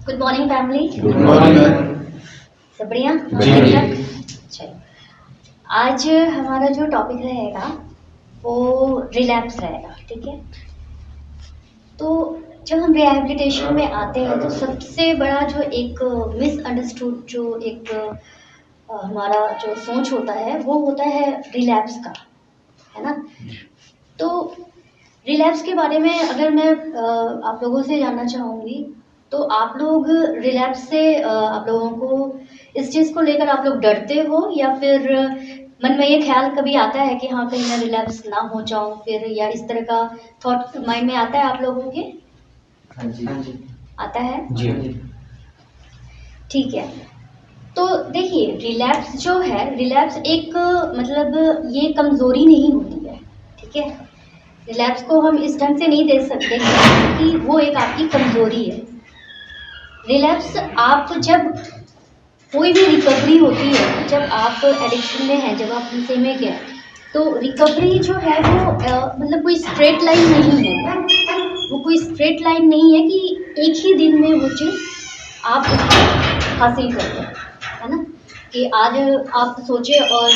Good morning family. Good morning. सब बढ़िया? बढ़िया। चलो, आज हमारा जो टॉपिक रहेगा वो रिलैप्स रहेगा, ठीक है। तो जब हम रिहैबिलिटेशन में आते हैं तो सबसे बड़ा जो एक मिसअंडरस्टूड जो एक हमारा जो सोच होता है वो होता है रिलैप्स का, है ना। तो रिलैप्स के बारे में अगर मैं आप लोगों से जानना चाहूँगी तो आप लोग रिलैप्स से आप लोगों को इस चीज़ को लेकर आप लोग डरते हो या फिर मन में ये ख्याल कभी आता है कि हाँ कहीं मैं रिलैप्स ना हो जाऊँ फिर, या इस तरह का थॉट माइंड में आता है आप लोगों के? हाँ जी। आता है जी। ठीक है। तो देखिए, रिलैप्स जो है, रिलैप्स एक मतलब ये कमज़ोरी नहीं होती है, ठीक है। रिलैप्स को हम इस ढंग से नहीं दे सकते कि वो एक आपकी कमज़ोरी है। रिलैप्स आप जब कोई भी रिकवरी होती है, जब आप एडिक्शन में हैं, जब आप नशे में गए, तो रिकवरी जो है वो मतलब कोई स्ट्रेट लाइन नहीं है। वो कोई स्ट्रेट लाइन नहीं है कि एक ही दिन में वो चीज़ आप हासिल कर लें, है ना, कि आज आप सोचे और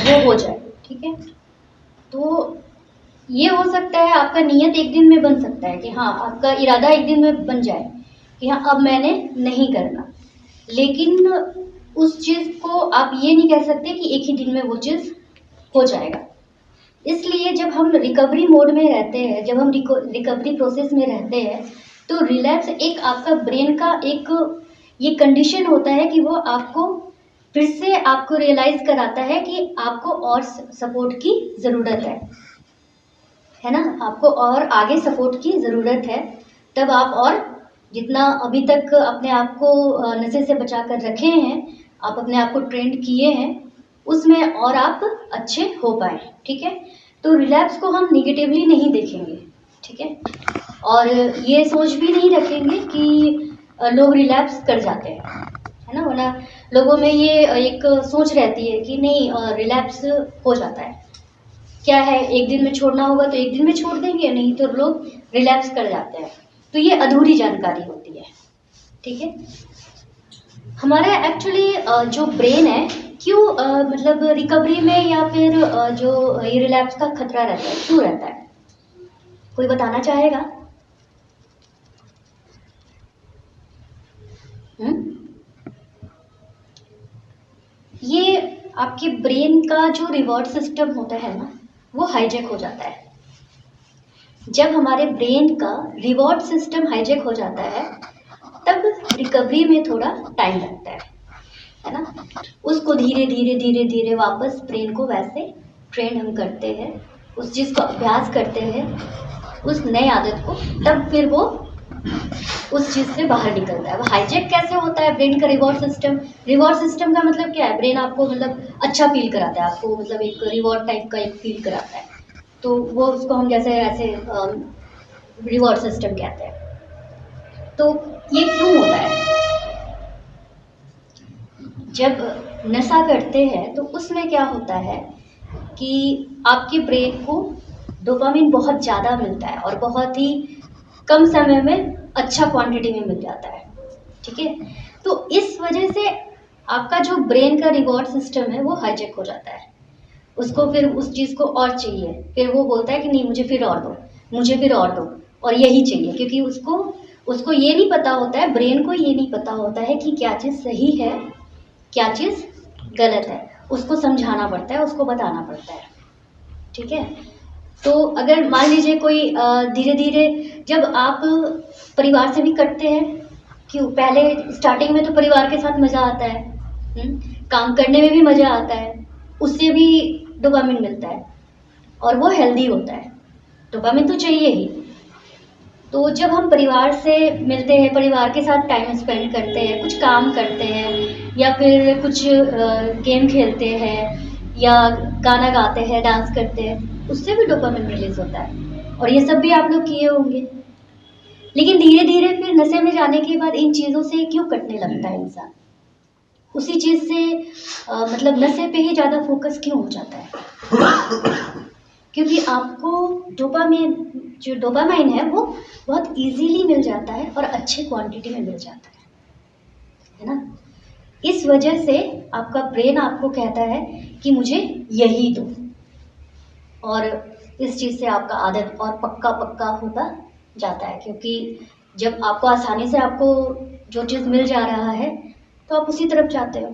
वो हो जाए, ठीक है। तो ये हो सकता है आपका नियत एक दिन में बन सकता है कि हाँ आपका इरादा एक दिन में बन जाए कि हाँ अब मैंने नहीं करना, लेकिन उस चीज़ को आप ये नहीं कह सकते कि एक ही दिन में वो चीज़ हो जाएगा। इसलिए जब हम रिकवरी मोड में रहते हैं, जब हम रिकवरी प्रोसेस में रहते हैं, तो रिलैप्स एक आपका ब्रेन का एक ये कंडीशन होता है कि वो आपको फिर से आपको रियलाइज़ कराता है कि आपको और सपोर्ट की ज़रूरत है ना, आपको और आगे सपोर्ट की ज़रूरत है। तब आप और जितना अभी तक अपने आप को नशे से बचा कर रखे हैं, आप अपने आप को ट्रेंड किए हैं, उसमें और आप अच्छे हो पाए, ठीक है। तो रिलैप्स को हम निगेटिवली नहीं देखेंगे, ठीक है, और ये सोच भी नहीं रखेंगे कि लोग रिलैप्स कर जाते हैं, है ना, वरना लोगों में ये एक सोच रहती है कि नहीं रिलैप्स हो जाता है, क्या है एक दिन में छोड़ना होगा तो एक दिन में छोड़ देंगे, नहीं तो लोग रिलैप्स कर जाते हैं। तो ये अधूरी जानकारी होती है, ठीक है। हमारा एक्चुअली जो ब्रेन है क्यों मतलब रिकवरी में या फिर जो ये रिलैप्स का खतरा रहता है, क्यों रहता है, कोई बताना चाहेगा? ये आपके ब्रेन का जो रिवॉर्ड सिस्टम होता है ना, वो हाईजैक हो जाता है। जब हमारे ब्रेन का रिवॉर्ड सिस्टम हाईजैक हो जाता है तब रिकवरी में थोड़ा टाइम लगता है ना। उसको धीरे धीरे धीरे धीरे वापस ब्रेन को वैसे ट्रेन हम करते हैं, उस चीज़ को अभ्यास करते हैं, उस नई आदत को, तब फिर वो उस चीज़ से बाहर निकलता है। वो हाईजैक कैसे होता है ब्रेन का रिवॉर्ड सिस्टम? रिवॉर्ड सिस्टम का मतलब क्या है? ब्रेन आपको मतलब अच्छा फील कराता है, आपको मतलब एक रिवॉर्ड टाइप का एक फील कराता है, तो वो उसको हम जैसे ऐसे रिवॉर्ड सिस्टम कहते हैं। तो ये क्यों होता है? जब नशा करते हैं तो उसमें क्या होता है कि आपके ब्रेन को डोपामिन बहुत ज़्यादा मिलता है और बहुत ही कम समय में अच्छा क्वांटिटी में मिल जाता है, ठीक है। तो इस वजह से आपका जो ब्रेन का रिवॉर्ड सिस्टम है वो हाईजैक हो जाता है, उसको फिर उस चीज़ को और चाहिए, फिर वो बोलता है कि नहीं मुझे फिर और दो, मुझे फिर और दो, और यही चाहिए, क्योंकि उसको उसको ये नहीं पता होता है, ब्रेन को ये नहीं पता होता है कि क्या चीज़ सही है क्या चीज़ गलत है। उसको समझाना पड़ता है, उसको बताना पड़ता है, ठीक है। तो अगर मान लीजिए कोई धीरे धीरे जब आप परिवार से भी कटते हैं, क्यों पहले स्टार्टिंग में तो परिवार के साथ मज़ा आता है, काम करने में भी मज़ा आता है, उससे भी डोपामिन मिलता है और वो हेल्दी होता है, डोपामिन तो चाहिए ही। तो जब हम परिवार से मिलते हैं, परिवार के साथ टाइम स्पेंड करते हैं, कुछ काम करते हैं या फिर कुछ गेम खेलते हैं या गाना गाते हैं, डांस करते हैं, उससे भी डोपामिन रिलीज होता है, और ये सब भी आप लोग किए होंगे। लेकिन धीरे धीरे फिर नशे में जाने के बाद इन चीज़ों से क्यों कटने लगता है इंसान? उसी चीज़ से मतलब नशे पे ही ज़्यादा फोकस क्यों हो जाता है? क्योंकि आपको डोपामिन जो डोपामाइन है वो बहुत इजीली मिल जाता है और अच्छे क्वांटिटी में मिल जाता है ना। इस वजह से आपका ब्रेन आपको कहता है कि मुझे यही दो, और इस चीज़ से आपका आदत और पक्का पक्का होता जाता है, क्योंकि जब आपको आसानी से आपको जो चीज़ मिल जा रहा है तो आप उसी तरफ जाते हो।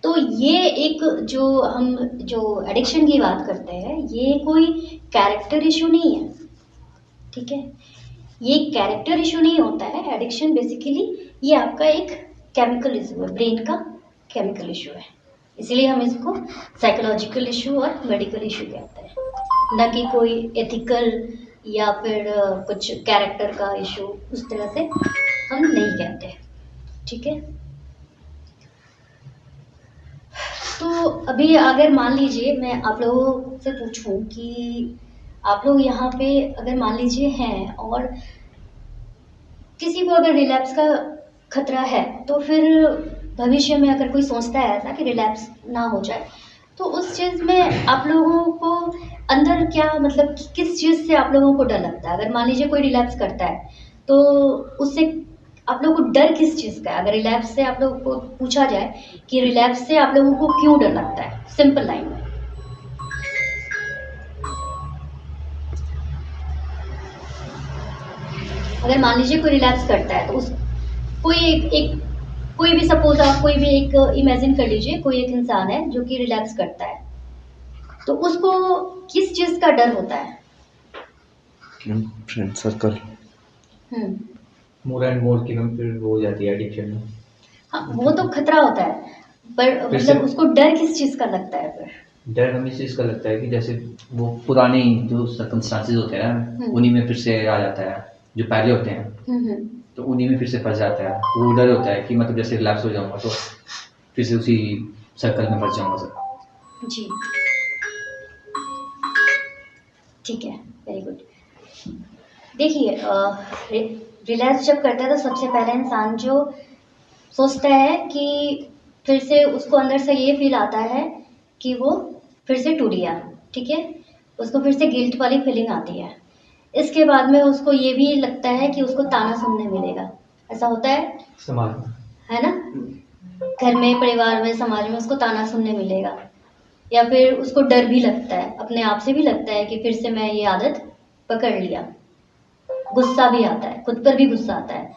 तो ये एक जो एडिक्शन की बात करते हैं, ये कोई कैरेक्टर इशू नहीं है, ठीक है। ये कैरेक्टर इशू नहीं होता है एडिक्शन, बेसिकली ये आपका एक केमिकल इशू है, ब्रेन का केमिकल इशू है। इसलिए हम इसको साइकोलॉजिकल इशू और मेडिकल इशू कहते हैं, न कि कोई एथिकल या फिर कुछ कैरेक्टर का इशू, उस तरह से हम नहीं कहते, ठीक है। तो अभी अगर मान लीजिए मैं आप लोगों से पूछूं कि आप लोग यहाँ पे अगर मान लीजिए हैं और किसी को अगर रिलैप्स का खतरा है, तो फिर भविष्य में अगर कोई सोचता है ऐसा कि रिलैप्स ना हो जाए, तो उस चीज़ में आप लोगों को अंदर क्या मतलब किस चीज़ से आप लोगों को डर लगता है? अगर मान लीजिए कोई रिलैप्स करता है तो उससे आप लोगों को डर किस चीज़ का है? अगर रिलैप्स से आप लोगों को पूछा जाए कि रिलैप्स से आप लोगों को क्यों डर लगता है, सिंपल लाइन में। अगर मान लीजिए कोई रिलैप्स करता है तो उस कोई भी सपोज आप कोई भी एक इमेजिन कर लीजिए, कोई एक इंसान है जो कि रिलैप्स करता है, तो उसको किस चीज़ का डर होता है? Friend circle. More and more की मैम फिर वो हो जाती है एडिक्शन में। हाँ, वो तो खतरा होता है, पर फिर मतलब से- उसको डर किस चीज़ का लगता है फिर? डर हमें इस चीज़ का लगता है कि जैसे वो पुराने जो सर्कमस्टांसेस होते हैं उन्हीं में फिर से आ जाता है, जो पहले होते हैं हम्म। तो उन्हीं में फिर से फंस जाता है। तो वो डर होता है कि मतलब जैसे रिलैप्स हो जाऊंगा तो फिर से उसी सर्कल में फंस जाऊंगा सर। जी, ठीक है, वेरी गुड। देखिए, रिलैप्स जब करता है तो सबसे पहले इंसान जो सोचता है कि फिर से उसको अंदर से ये फील आता है कि वो फिर से टूट गया, ठीक है। उसको फिर से गिल्ट वाली फीलिंग आती है। इसके बाद में उसको ये भी लगता है कि उसको ताना सुनने मिलेगा, ऐसा होता समाज में है ना। घर में, परिवार में, समाज में उसको ताना सुनने मिलेगा, या फिर उसको डर भी लगता है, अपने आप से भी लगता है कि फिर से मैं ये आदत पकड़ लिया। गुस्सा भी आता है, खुद पर भी गुस्सा आता है